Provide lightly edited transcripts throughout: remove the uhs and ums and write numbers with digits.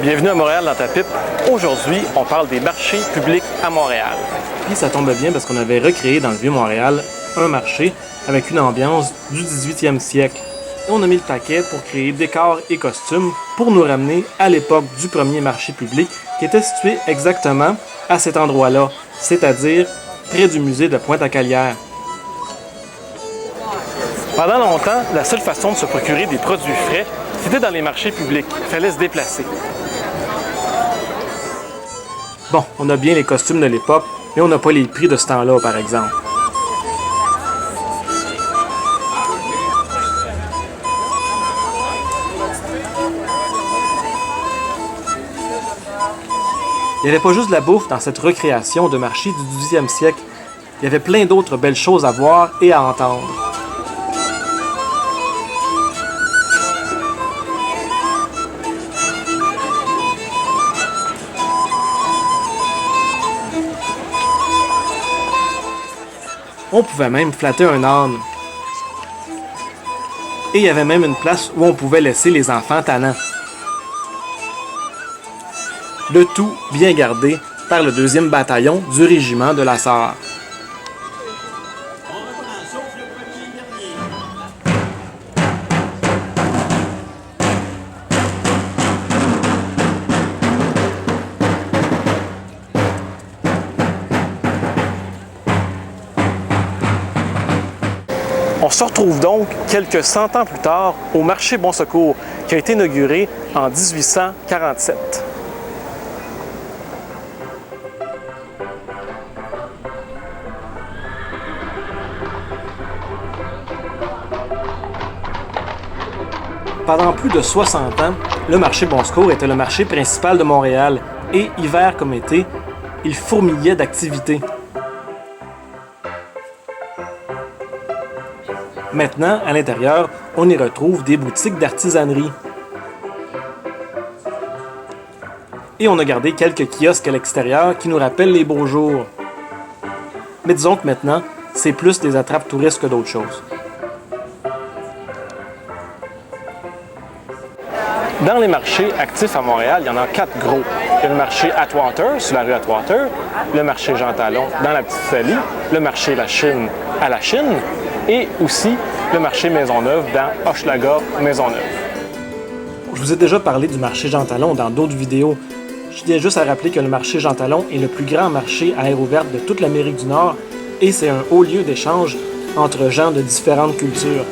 Bienvenue à Montréal dans ta pipe. Aujourd'hui, on parle des marchés publics à Montréal. Puis ça tombe bien parce qu'on avait recréé dans le Vieux-Montréal un marché avec une ambiance du 18e siècle. Et on a mis le paquet pour créer décors et costumes pour nous ramener à l'époque du premier marché public qui était situé exactement à cet endroit-là, c'est-à-dire près du musée de Pointe-à-Calière. Pendant longtemps, la seule façon de se procurer des produits frais, c'était dans les marchés publics. Il fallait se déplacer. Bon, on a bien les costumes de l'époque, mais on n'a pas les prix de ce temps-là, par exemple. Il n'y avait pas juste de la bouffe dans cette recréation de marché du 18e siècle. Il y avait plein d'autres belles choses à voir et à entendre. On pouvait même flatter un âne. Et il y avait même une place où on pouvait laisser les enfants tannants. Le tout bien gardé par le 2e bataillon du régiment de la Sarre. On se retrouve donc quelques 100 ans plus tard au marché Bon Secours, qui a été inauguré en 1847. Pendant plus de 60 ans, le marché Bon Secours était le marché principal de Montréal et, hiver comme été, il fourmillait d'activités. Maintenant, à l'intérieur, on y retrouve des boutiques d'artisanerie. Et on a gardé quelques kiosques à l'extérieur qui nous rappellent les beaux jours. Mais disons que maintenant, c'est plus des attrapes touristes que d'autres choses. Dans les marchés actifs à Montréal, il y en a 4 gros. Il y a le marché Atwater, sur la rue Atwater, le marché Jean Talon, dans la Petite-Salie, le marché La Chine, à La Chine, et aussi le marché Maisonneuve dans Hochelaga, Maisonneuve. Je vous ai déjà parlé du marché Jean Talon dans d'autres vidéos. Je tiens juste à rappeler que le marché Jean Talon est le plus grand marché à air ouverte de toute l'Amérique du Nord et c'est un haut lieu d'échange entre gens de différentes cultures.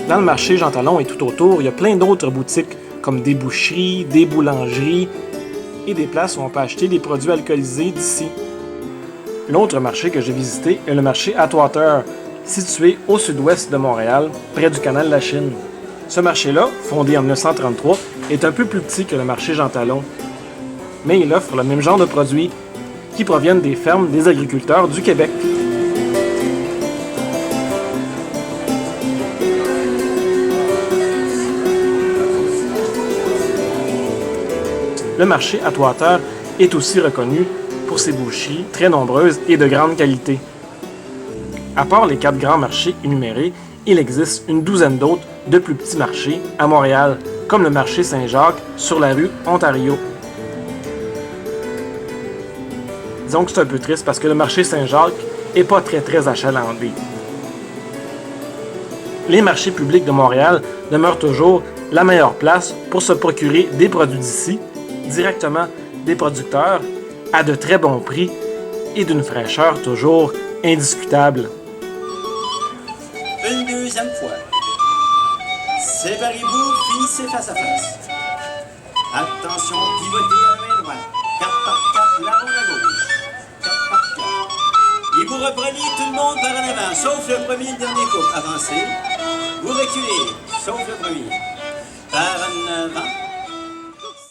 Dans le marché Jean Talon et tout autour, il y a plein d'autres boutiques comme des boucheries, des boulangeries et des places où on peut acheter des produits alcoolisés d'ici. L'autre marché que j'ai visité est le marché Atwater, situé au sud-ouest de Montréal, près du canal de la Chine. Ce marché-là, fondé en 1933, est un peu plus petit que le marché Jean Talon, mais il offre le même genre de produits qui proviennent des fermes des agriculteurs du Québec. Le marché Atwater est aussi reconnu pour ses boucheries très nombreuses et de grande qualité. À part les 4 grands marchés énumérés, il existe une douzaine d'autres de plus petits marchés à Montréal, comme le marché Saint-Jacques sur la rue Ontario. Disons que c'est un peu triste parce que le marché Saint-Jacques n'est pas très achalandé. Les marchés publics de Montréal demeurent toujours la meilleure place pour se procurer des produits d'ici, directement des producteurs, à de très bons prix et d'une fraîcheur toujours indiscutable. Une deuxième fois. Séparez-vous, finissez face à face. Attention, pivotez à la main droite. 4 par 4, la ronde à gauche. 4 par 4. Et vous reprenez tout le monde par en avant, sauf le premier et le dernier couple. Avancez. Vous reculez, sauf le premier. Par en avant.